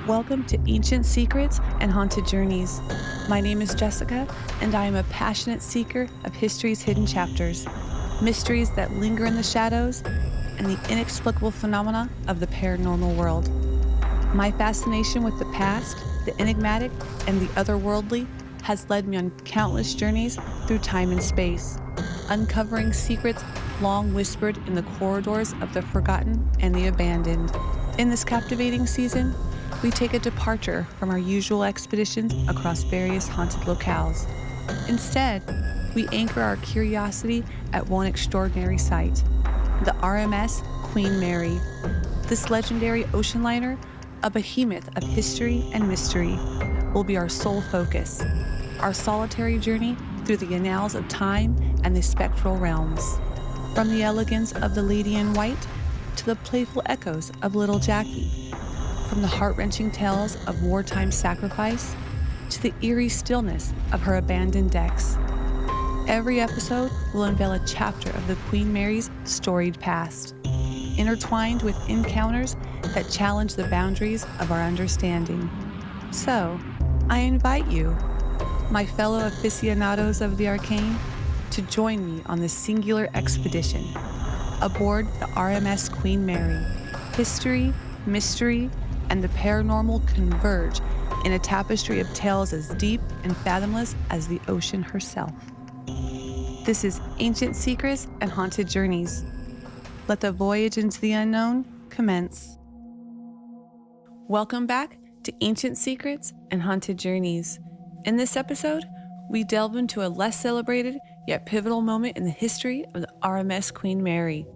Welcome to Ancient Secrets and Haunted Journeys. My name is Jessica, and I am a passionate seeker of history's hidden chapters, mysteries that linger in the shadows, and the inexplicable phenomena of the paranormal world. My fascination with the past, the enigmatic, and the otherworldly has led me on countless journeys through time and space, uncovering secrets long whispered in the corridors of the forgotten and the abandoned. In this captivating season, we take a departure from our usual expeditions across various haunted locales. Instead, we anchor our curiosity at one extraordinary site, the RMS Queen Mary. This legendary ocean liner, a behemoth of history and mystery, will be our sole focus, our solitary journey through the annals of time and the spectral realms. From the elegance of the Lady in White to the playful echoes of Little Jackie, from the heart-wrenching tales of wartime sacrifice to the eerie stillness of her abandoned decks. Every episode will unveil a chapter of the Queen Mary's storied past, intertwined with encounters that challenge the boundaries of our understanding. So, I invite you, my fellow aficionados of the arcane, to join me on this singular expedition aboard the RMS Queen Mary. History, mystery, and the paranormal converge in a tapestry of tales as deep and fathomless as the ocean herself. This is Ancient Secrets and Haunted Journeys. Let the voyage into the unknown commence. Welcome back to Ancient Secrets and Haunted Journeys. In this episode, we delve into a less celebrated yet pivotal moment in the history of the RMS Queen Mary.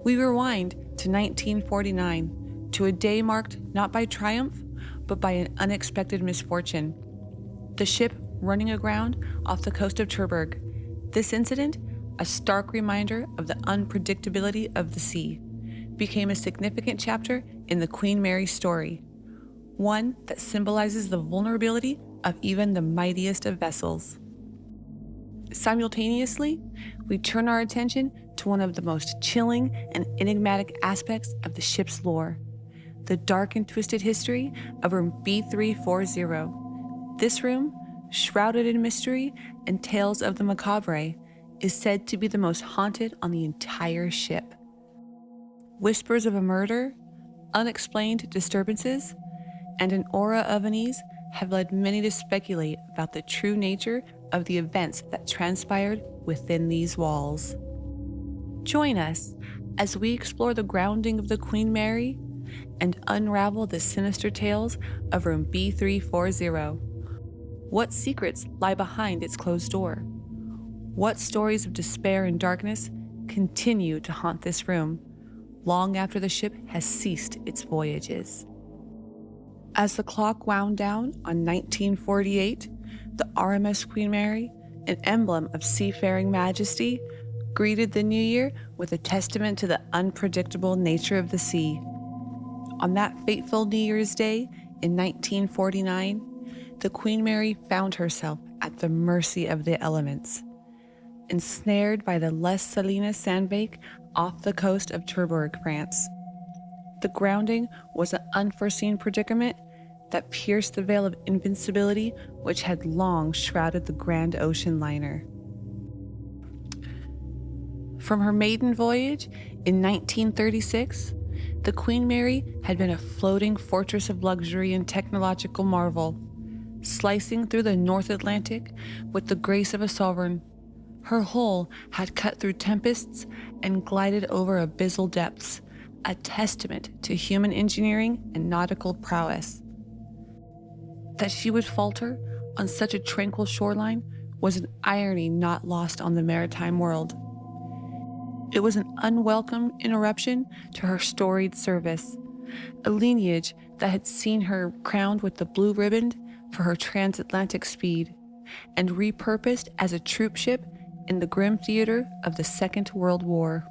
We rewind to 1949, to a day marked not by triumph, but by an unexpected misfortune. The ship running aground off the coast of Cherbourg. This incident, a stark reminder of the unpredictability of the sea, became a significant chapter in the Queen Mary story, one that symbolizes the vulnerability of even the mightiest of vessels. Simultaneously, we turn our attention to one of the most chilling and enigmatic aspects of the ship's lore, the dark and twisted history of room B-340. This room, shrouded in mystery and tales of the macabre, is said to be the most haunted on the entire ship. Whispers of a murder, unexplained disturbances, and an aura of unease have led many to speculate about the true nature of the events that transpired within these walls. Join us as we explore the grounding of the Queen Mary and unravel the sinister tales of room B-340. What secrets lie behind its closed door? What stories of despair and darkness continue to haunt this room long after the ship has ceased its voyages? As the clock wound down on 1948, the RMS Queen Mary, an emblem of seafaring majesty, greeted the new year with a testament to the unpredictable nature of the sea. On that fateful New Year's Day in 1949, the Queen Mary found herself at the mercy of the elements. Ensnared by the Les Salines sandbank off the coast of Cherbourg, France. The grounding was an unforeseen predicament that pierced the veil of invincibility which had long shrouded the grand ocean liner. From her maiden voyage in 1936, the Queen Mary had been a floating fortress of luxury and technological marvel, slicing through the North Atlantic with the grace of a sovereign. Her hull had cut through tempests and glided over abyssal depths, a testament to human engineering and nautical prowess. That she would falter on such a tranquil shoreline was an irony not lost on the maritime world. It was an unwelcome interruption to her storied service, a lineage that had seen her crowned with the blue ribbon for her transatlantic speed, and repurposed as a troop ship in the grim theater of the Second World War.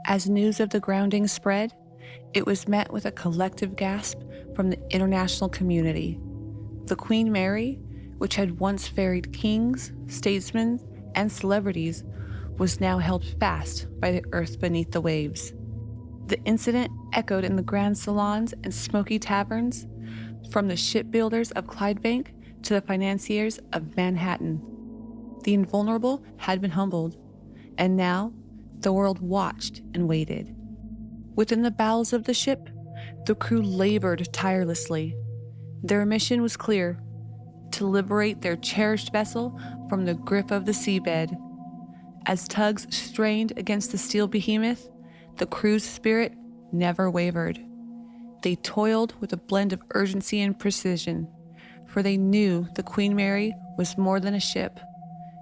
As news of the grounding spread, it was met with a collective gasp from the international community. The Queen Mary, which had once ferried kings, statesmen, and celebrities, was now held fast by the earth beneath the waves. The incident echoed in the grand salons and smoky taverns, from the shipbuilders of Clydebank to the financiers of Manhattan. The invulnerable had been humbled, and now the world watched and waited. Within the bowels of the ship, the crew labored tirelessly. Their mission was clear: to liberate their cherished vessel from the grip of the seabed. As tugs strained against the steel behemoth, the crew's spirit never wavered. They toiled with a blend of urgency and precision, for they knew the Queen Mary was more than a ship.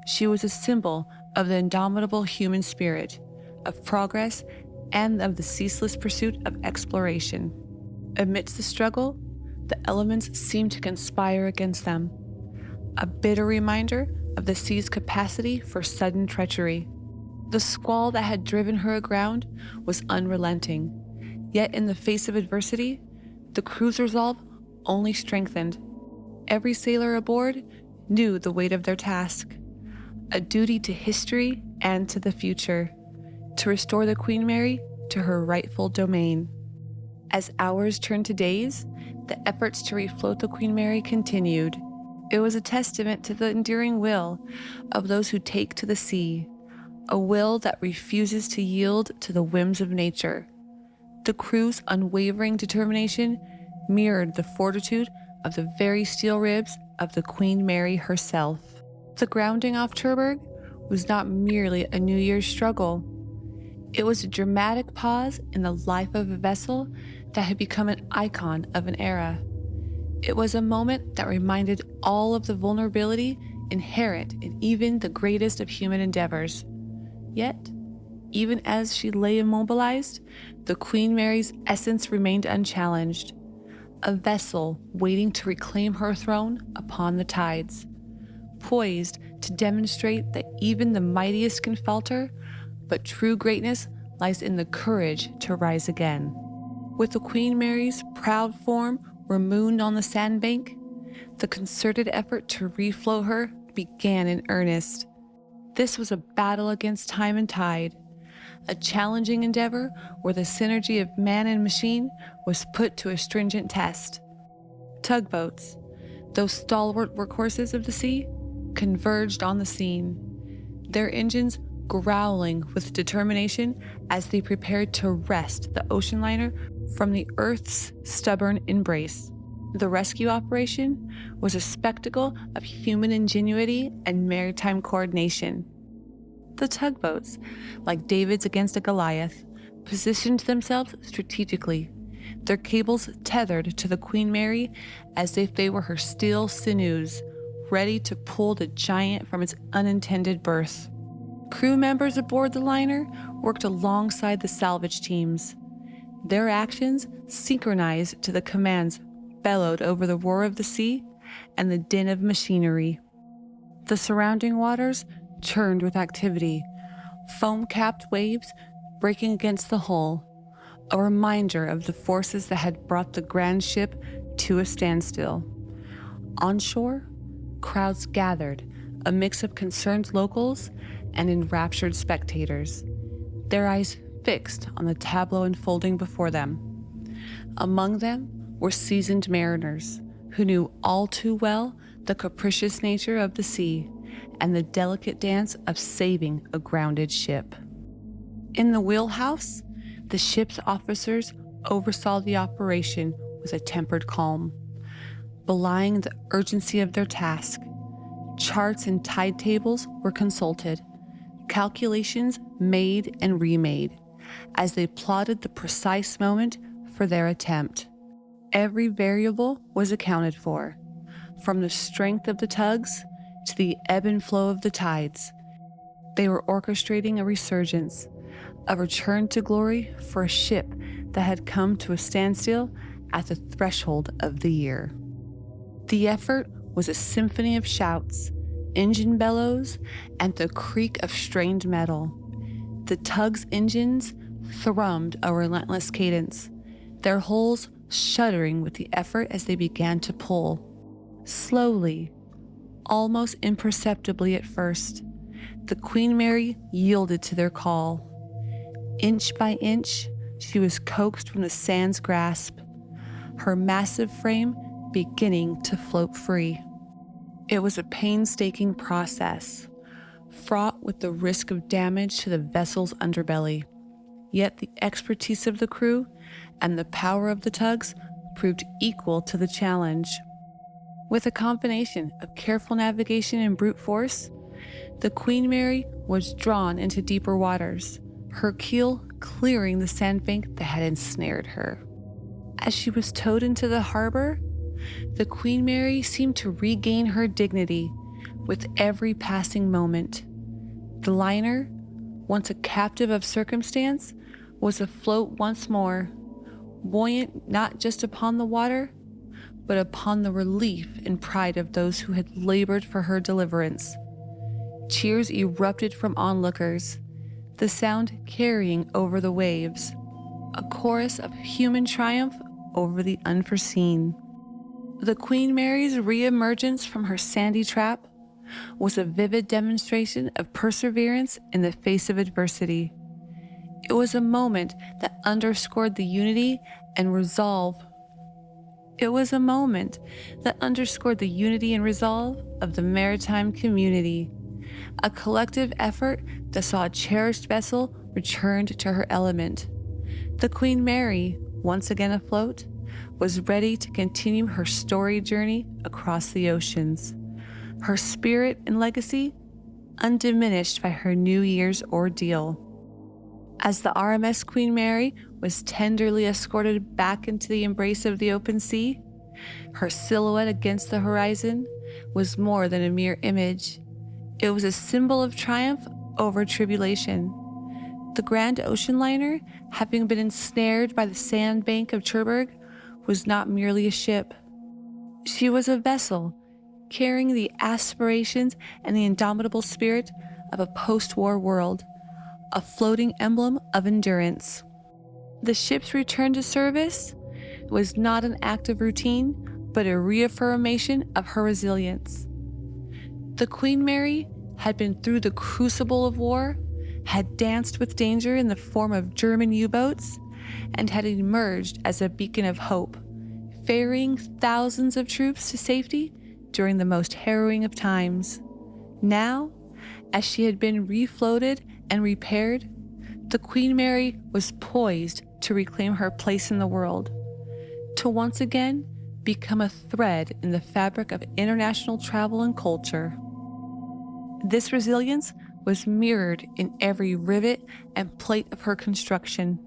She was a symbol of the indomitable human spirit, of progress, and of the ceaseless pursuit of exploration. Amidst the struggle, the elements seemed to conspire against them, a bitter reminder of the sea's capacity for sudden treachery. The squall that had driven her aground was unrelenting, yet in the face of adversity, the crew's resolve only strengthened. Every sailor aboard knew the weight of their task, a duty to history and to the future, to restore the Queen Mary to her rightful domain. As hours turned to days, the efforts to refloat the Queen Mary continued. It was a testament to the enduring will of those who take to the sea, a will that refuses to yield to the whims of nature. The crew's unwavering determination mirrored the fortitude of the very steel ribs of the Queen Mary herself. The grounding off Cherbourg was not merely a New Year's struggle. It was a dramatic pause in the life of a vessel that had become an icon of an era. It was a moment that reminded all of the vulnerability inherent in even the greatest of human endeavors. Yet, even as she lay immobilized, the Queen Mary's essence remained unchallenged, a vessel waiting to reclaim her throne upon the tides, poised to demonstrate that even the mightiest can falter, but true greatness lies in the courage to rise again. With the Queen Mary's proud form remooned on the sandbank, the concerted effort to refloat her began in earnest. This was a battle against time and tide, a challenging endeavor where the synergy of man and machine was put to a stringent test. Tugboats, those stalwart workhorses of the sea, converged on the scene, their engines growling with determination as they prepared to wrest the ocean liner from the Earth's stubborn embrace. The rescue operation was a spectacle of human ingenuity and maritime coordination. The tugboats, like Davids against a Goliath, positioned themselves strategically, their cables tethered to the Queen Mary as if they were her steel sinews, ready to pull the giant from its unintended berth. Crew members aboard the liner worked alongside the salvage teams, their actions synchronized to the commands bellowed over the roar of the sea and the din of machinery. The surrounding waters churned with activity, foam-capped waves breaking against the hull, a reminder of the forces that had brought the grand ship to a standstill. Onshore, crowds gathered, a mix of concerned locals and enraptured spectators, their eyes fixed on the tableau unfolding before them. Among them were seasoned mariners who knew all too well the capricious nature of the sea and the delicate dance of saving a grounded ship. In the wheelhouse, the ship's officers oversaw the operation with a tempered calm, belying the urgency of their task. Charts and tide tables were consulted, calculations made and remade, as they plotted the precise moment for their attempt. Every variable was accounted for, from the strength of the tugs to the ebb and flow of the tides. They were orchestrating a resurgence, a return to glory for a ship that had come to a standstill at the threshold of the year. The effort was a symphony of shouts, engine bellows, and the creak of strained metal. The tug's engines thrummed a relentless cadence, their hulls shuddering with the effort as they began to pull. Slowly, almost imperceptibly at first, the Queen Mary yielded to their call. Inch by inch, she was coaxed from the sand's grasp, her massive frame beginning to float free. It was a painstaking process, fraught with the risk of damage to the vessel's underbelly. Yet the expertise of the crew and the power of the tugs proved equal to the challenge. With a combination of careful navigation and brute force, the Queen Mary was drawn into deeper waters, her keel clearing the sandbank that had ensnared her. As she was towed into the harbor, the Queen Mary seemed to regain her dignity with every passing moment. The liner, once a captive of circumstance, was afloat once more, buoyant not just upon the water, but upon the relief and pride of those who had labored for her deliverance. Cheers erupted from onlookers, the sound carrying over the waves, a chorus of human triumph over the unforeseen. The Queen Mary's re-emergence from her sandy trap was a vivid demonstration of perseverance in the face of adversity. It was a moment that underscored the unity and resolve. It was a moment that underscored the unity and resolve of the maritime community, a collective effort that saw a cherished vessel returned to her element. The Queen Mary, once again afloat, was ready to continue her storied journey across the oceans, her spirit and legacy undiminished by her New Year's ordeal. As the RMS Queen Mary was tenderly escorted back into the embrace of the open sea, her silhouette against the horizon was more than a mere image. It was a symbol of triumph over tribulation. The grand ocean liner, having been ensnared by the sandbank of Cherbourg, was not merely a ship. She was a vessel carrying the aspirations and the indomitable spirit of a post-war world, a floating emblem of endurance. The ship's return to service was not an act of routine, but a reaffirmation of her resilience. The Queen Mary had been through the crucible of war, had danced with danger in the form of German U-boats, and had emerged as a beacon of hope, ferrying thousands of troops to safety during the most harrowing of times. Now, as she had been refloated and repaired, the Queen Mary was poised to reclaim her place in the world, to once again become a thread in the fabric of international travel and culture. This resilience was mirrored in every rivet and plate of her construction,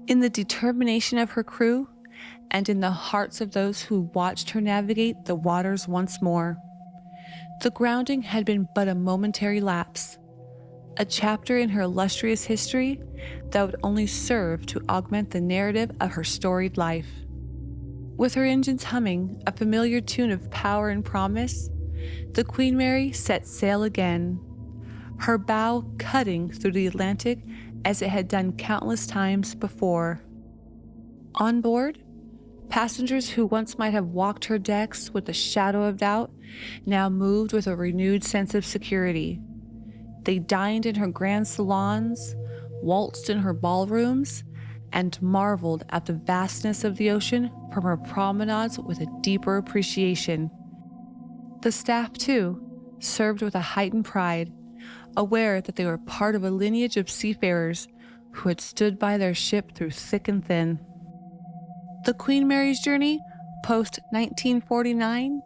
in the determination of her crew, and in the hearts of those who watched her navigate the waters once more. The grounding had been but a momentary lapse, a chapter in her illustrious history that would only serve to augment the narrative of her storied life. With her engines humming a familiar tune of power and promise, the Queen Mary set sail again, her bow cutting through the Atlantic as it had done countless times before. On board, passengers who once might have walked her decks with a shadow of doubt now moved with a renewed sense of security. They dined in her grand salons, waltzed in her ballrooms, and marveled at the vastness of the ocean from her promenades with a deeper appreciation. The staff, too, served with a heightened pride, aware that they were part of a lineage of seafarers who had stood by their ship through thick and thin. The Queen Mary's journey, post-1949,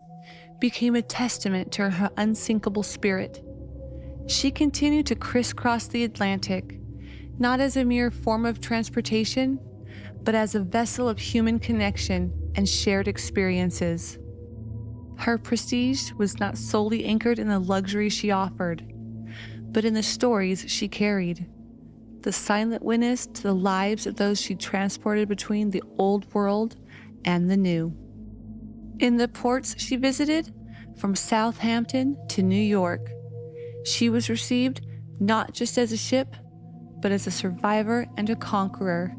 became a testament to her unsinkable spirit. She continued to crisscross the Atlantic, not as a mere form of transportation, but as a vessel of human connection and shared experiences. Her prestige was not solely anchored in the luxury she offered, but in the stories she carried, the silent witness to the lives of those she transported between the old world and the new. In the ports she visited, from Southampton to New York, she was received not just as a ship, but as a survivor and a conqueror.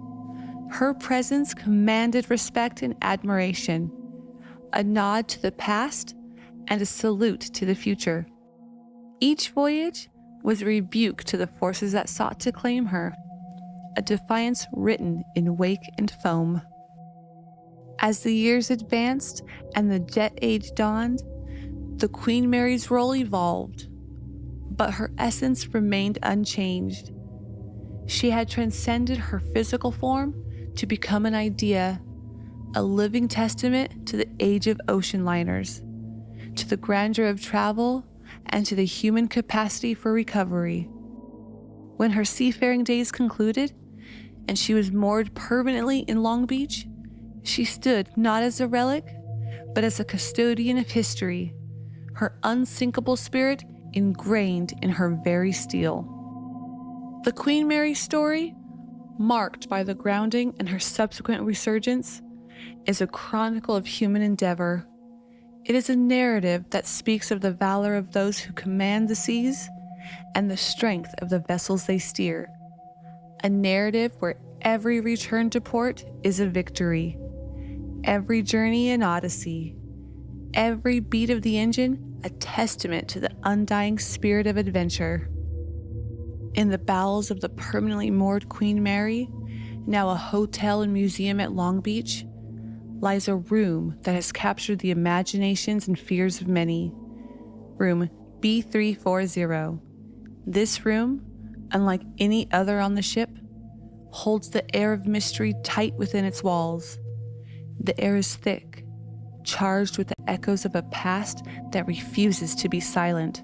Her presence commanded respect and admiration, a nod to the past and a salute to the future. Each voyage was a rebuke to the forces that sought to claim her, a defiance written in wake and foam. As the years advanced and the jet age dawned, the Queen Mary's role evolved, but her essence remained unchanged. She had transcended her physical form to become an idea, a living testament to the age of ocean liners, to the grandeur of travel, and to the human capacity for recovery. When her seafaring days concluded, and she was moored permanently in Long Beach, she stood not as a relic, but as a custodian of history, her unsinkable spirit ingrained in her very steel. The Queen Mary story, marked by the grounding and her subsequent resurgence, is a chronicle of human endeavor. It is a narrative that speaks of the valor of those who command the seas and the strength of the vessels they steer. A narrative where every return to port is a victory, every journey an odyssey, every beat of the engine a testament to the undying spirit of adventure. In the bowels of the permanently moored Queen Mary, now a hotel and museum at Long Beach, lies a room that has captured the imaginations and fears of many. Room B-340. This room, unlike any other on the ship, holds the air of mystery tight within its walls. The air is thick, charged with the echoes of a past that refuses to be silent,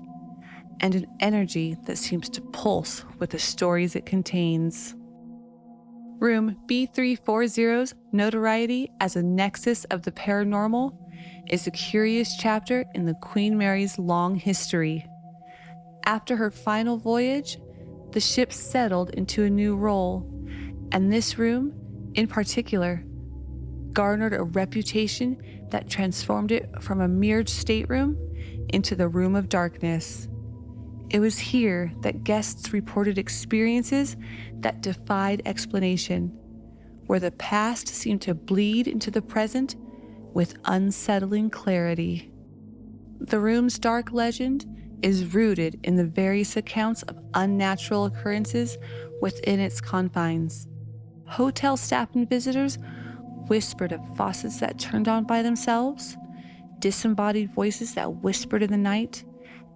and an energy that seems to pulse with the stories it contains. Room B-340's notoriety as a nexus of the paranormal is a curious chapter in the Queen Mary's long history. After her final voyage, the ship settled into a new role, and this room, in particular, garnered a reputation that transformed it from a mere stateroom into the room of darkness. It was here that guests reported experiences that defied explanation, where the past seemed to bleed into the present with unsettling clarity. The room's dark legend is rooted in the various accounts of unnatural occurrences within its confines. Hotel staff and visitors whispered of faucets that turned on by themselves, disembodied voices that whispered in the night,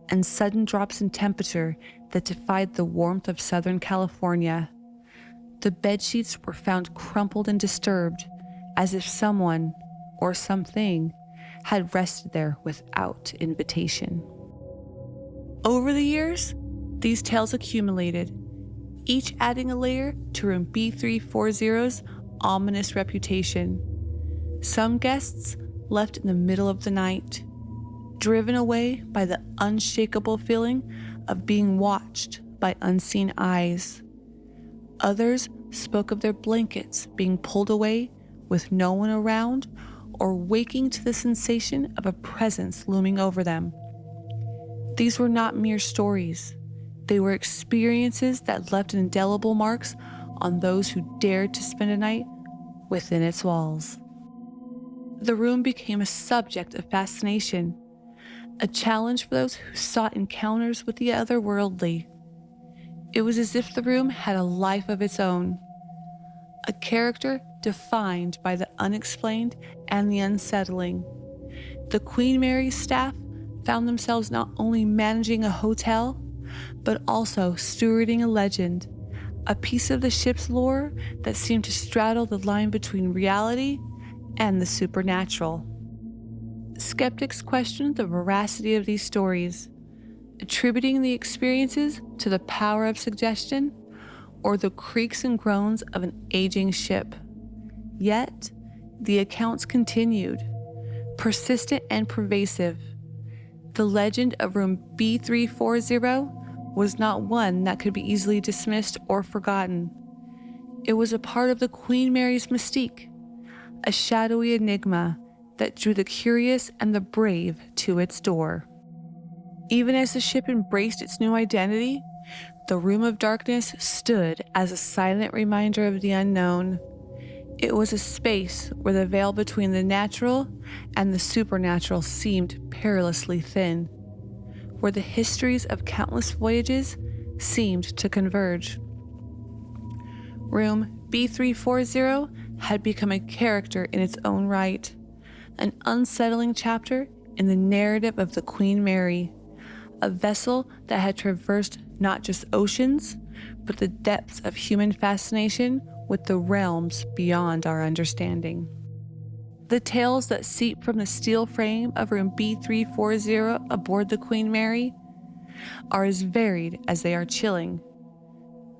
and sudden drops in temperature that defied the warmth of Southern California. The bedsheets were found crumpled and disturbed, as if someone or something had rested there without invitation. Over the years, these tales accumulated, each adding a layer to Room B-340's ominous reputation. Some guests left in the middle of the night, driven away by the unshakable feeling of being watched by unseen eyes. Others spoke of their blankets being pulled away with no one around, or waking to the sensation of a presence looming over them. These were not mere stories. They were experiences that left indelible marks on those who dared to spend a night within its walls. The room became a subject of fascination, a challenge for those who sought encounters with the otherworldly. It was as if the room had a life of its own, a character defined by the unexplained and the unsettling. The Queen Mary staff found themselves not only managing a hotel, but also stewarding a legend, a piece of the ship's lore that seemed to straddle the line between reality and the supernatural. Skeptics questioned the veracity of these stories, attributing the experiences to the power of suggestion or the creaks and groans of an aging ship. Yet, the accounts continued, persistent and pervasive. The legend of Room B-340 was not one that could be easily dismissed or forgotten. It was a part of the Queen Mary's mystique, a shadowy enigma that drew the curious and the brave to its door. Even as the ship embraced its new identity, the Room of Darkness stood as a silent reminder of the unknown. It was a space where the veil between the natural and the supernatural seemed perilously thin, where the histories of countless voyages seemed to converge. Room B-340 had become a character in its own right, an unsettling chapter in the narrative of the Queen Mary, a vessel that had traversed not just oceans, but the depths of human fascination with the realms beyond our understanding. The tales that seep from the steel frame of room B-340 aboard the Queen Mary are as varied as they are chilling.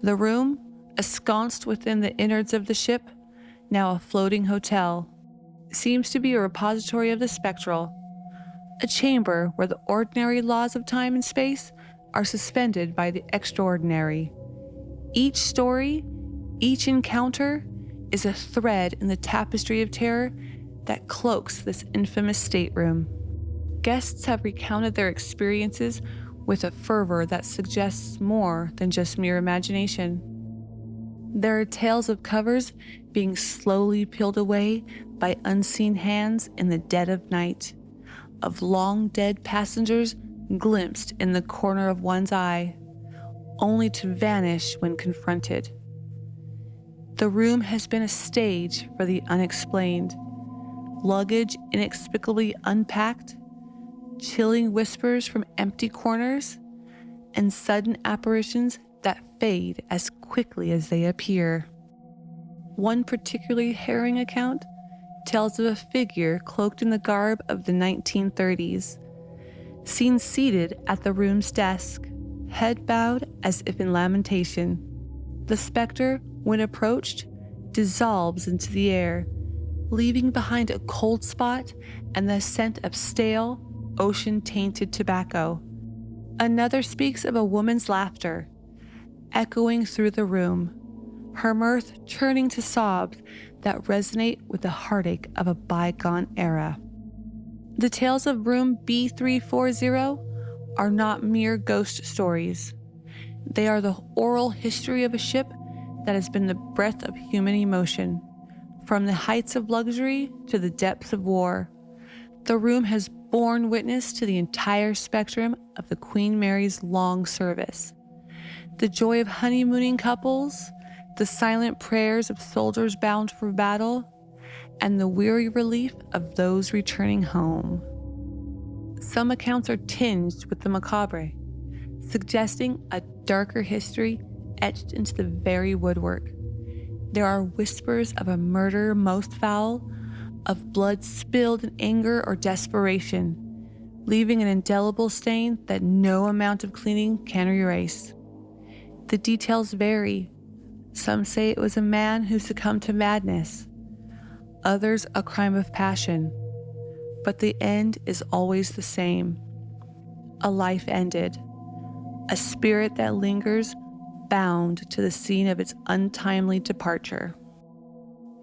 The room, ensconced within the innards of the ship, now a floating hotel, seems to be a repository of the spectral, a chamber where the ordinary laws of time and space are suspended by the extraordinary. Each story, each encounter, is a thread in the tapestry of terror that cloaks this infamous stateroom. Guests have recounted their experiences with a fervor that suggests more than just mere imagination. There are tales of covers being slowly peeled away by unseen hands in the dead of night, of long dead passengers glimpsed in the corner of one's eye, only to vanish when confronted. The room has been a stage for the unexplained, luggage inexplicably unpacked, chilling whispers from empty corners, and sudden apparitions that fade as quickly as they appear. One particularly harrowing account tells of a figure cloaked in the garb of the 1930s, seen seated at the room's desk, head bowed as if in lamentation. The specter, when approached, dissolves into the air, leaving behind a cold spot and the scent of stale, ocean-tainted tobacco. Another speaks of a woman's laughter, echoing through the room, her mirth turning to sobs that resonate with the heartache of a bygone era. The tales of room B-340 are not mere ghost stories. They are the oral history of a ship that has been the breath of human emotion. From the heights of luxury to the depths of war, the room has borne witness to the entire spectrum of the Queen Mary's long service. The joy of honeymooning couples, the silent prayers of soldiers bound for battle, and the weary relief of those returning home. Some accounts are tinged with the macabre, suggesting a darker history etched into the very woodwork. There are whispers of a murder most foul, of blood spilled in anger or desperation, leaving an indelible stain that no amount of cleaning can erase. The details vary. Some say it was a man who succumbed to madness, others a crime of passion, but the end is always the same. A life ended, a spirit that lingers bound to the scene of its untimely departure.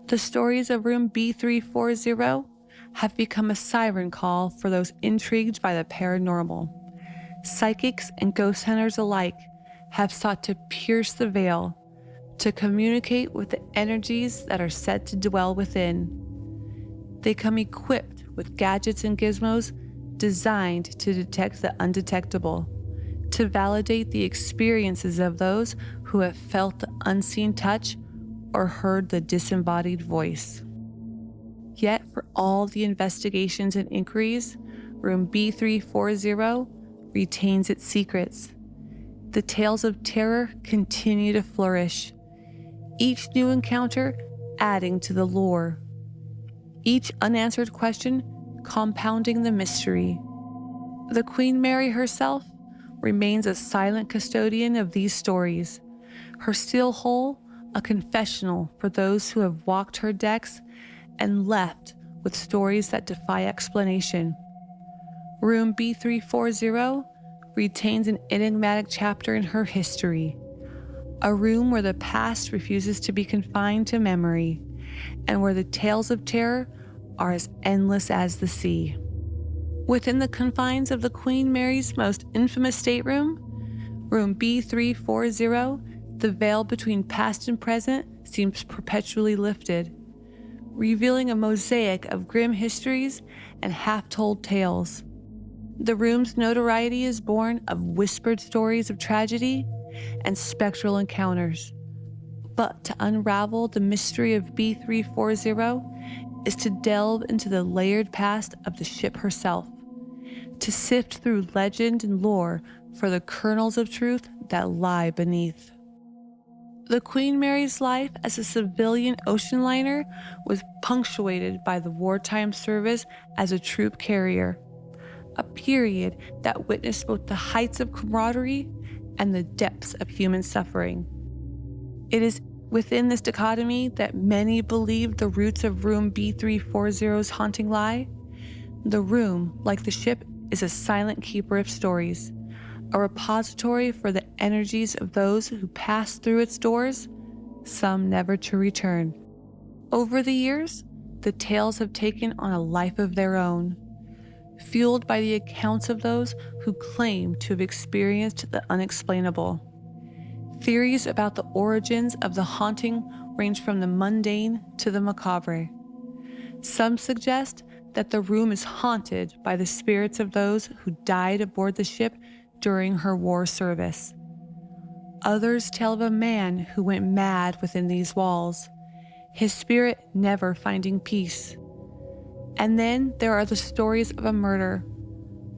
The stories of room B-340 have become a siren call for those intrigued by the paranormal. Psychics and ghost hunters alike have sought to pierce the veil, to communicate with the energies that are said to dwell within. They come equipped with gadgets and gizmos designed to detect the undetectable, to validate the experiences of those who have felt the unseen touch or heard the disembodied voice. Yet for all the investigations and inquiries, room B-340 retains its secrets. The tales of terror continue to flourish, each new encounter adding to the lore, each unanswered question compounding the mystery. The Queen Mary herself remains a silent custodian of these stories, her steel hull a confessional for those who have walked her decks and left with stories that defy explanation. Room B-340 retains an enigmatic chapter in her history, a room where the past refuses to be confined to memory, and where the tales of terror are as endless as the sea. Within the confines of the Queen Mary's most infamous stateroom, room B-340, the veil between past and present seems perpetually lifted, revealing a mosaic of grim histories and half-told tales. The room's notoriety is born of whispered stories of tragedy and spectral encounters, But to unravel the mystery of B-340 is to delve into the layered past of the ship herself, to sift through legend and lore for the kernels of truth that lie beneath. The Queen Mary's life as a civilian ocean liner was punctuated by the wartime service as a troop carrier, a period that witnessed both the heights of camaraderie and the depths of human suffering. It is within this dichotomy that many believe the roots of room B-340's haunting lie. The room, like the ship, is a silent keeper of stories, a repository for the energies of those who pass through its doors, some never to return. Over the years, the tales have taken on a life of their own, fueled by the accounts of those who claim to have experienced the unexplainable. Theories about the origins of the haunting range from the mundane to the macabre. Some suggest that the room is haunted by the spirits of those who died aboard the ship during her war service. Others tell of a man who went mad within these walls, his spirit never finding peace. And then there are the stories of a murder,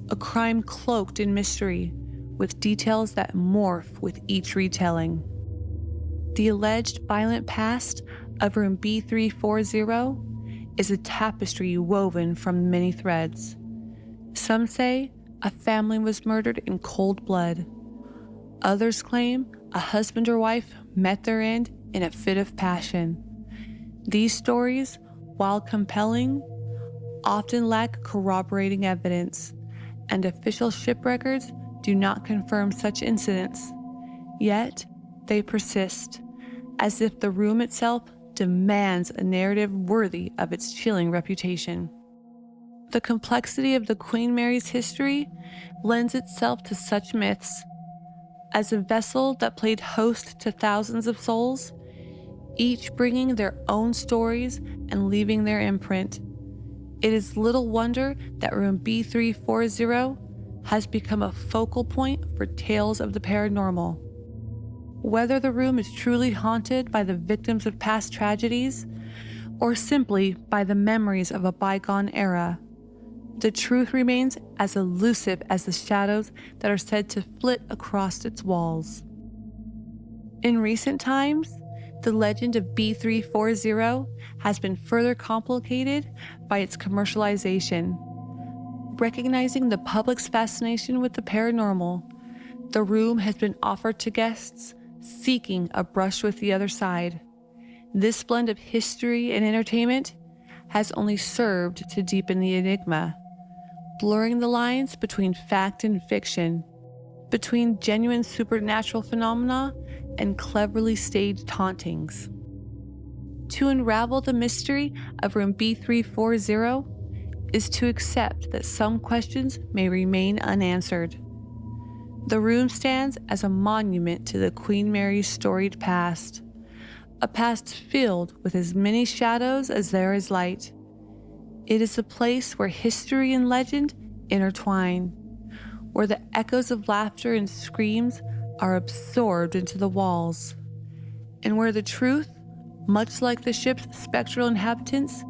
a crime cloaked in mystery, with details that morph with each retelling. The alleged violent past of room B-340 is a tapestry woven from many threads. Some say a family was murdered in cold blood. Others claim a husband or wife met their end in a fit of passion. These stories, while compelling, often lack corroborating evidence, and official ship records do not confirm such incidents. Yet, they persist, as if the room itself demands a narrative worthy of its chilling reputation. The complexity of the Queen Mary's history lends itself to such myths. As a vessel that played host to thousands of souls, each bringing their own stories and leaving their imprint, it is little wonder that room B-340 has become a focal point for tales of the paranormal. Whether the room is truly haunted by the victims of past tragedies, or simply by the memories of a bygone era, the truth remains as elusive as the shadows that are said to flit across its walls. In recent times, the legend of B-340 has been further complicated by its commercialization. Recognizing the public's fascination with the paranormal, the room has been offered to guests seeking a brush with the other side. This blend of history and entertainment has only served to deepen the enigma, blurring the lines between fact and fiction, between genuine supernatural phenomena and cleverly staged hauntings. To unravel the mystery of room B-340 is to accept that some questions may remain unanswered. The room stands as a monument to the Queen Mary's storied past, a past filled with as many shadows as there is light. It is a place where history and legend intertwine, where the echoes of laughter and screams are absorbed into the walls, and where the truth, much like the ship's spectral inhabitants,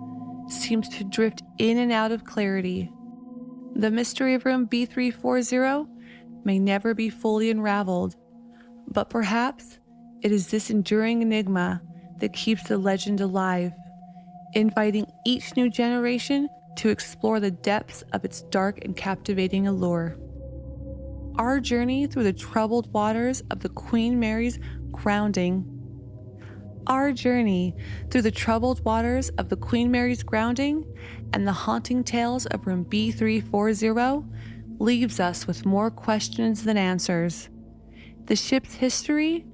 seems to drift in and out of clarity. The mystery of room B-340 may never be fully unraveled, but perhaps it is this enduring enigma that keeps the legend alive, inviting each new generation to explore the depths of its dark and captivating allure. Our journey through the troubled waters of the Queen Mary's grounding and the haunting tales of room B-340 leaves us with more questions than answers. The ship's history,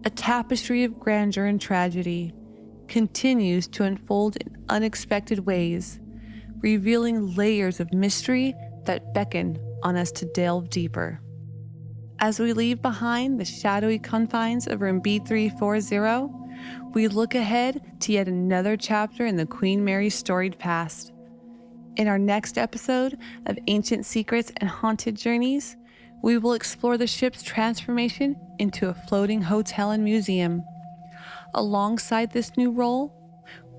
a tapestry of grandeur and tragedy, continues to unfold in unexpected ways, revealing layers of mystery that beckon on us to delve deeper. As we leave behind the shadowy confines of room B-340, we look ahead to yet another chapter in the Queen Mary's storied past. In our next episode of Ancient Secrets and Haunted Journeys, we will explore the ship's transformation into a floating hotel and museum, Alongside this new role,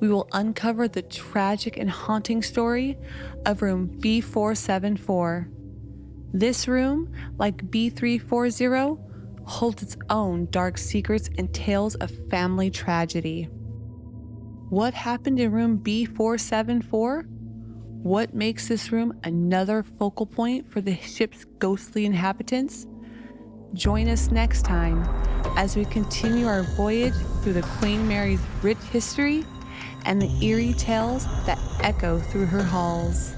we will uncover the tragic and haunting story of room B-474. This room, like B-340, holds its own dark secrets and tales of family tragedy. What happened in room B-474? What makes this room another focal point for the ship's ghostly inhabitants? Join us next time as we continue our voyage through the Queen Mary's rich history and the eerie tales that echo through her halls.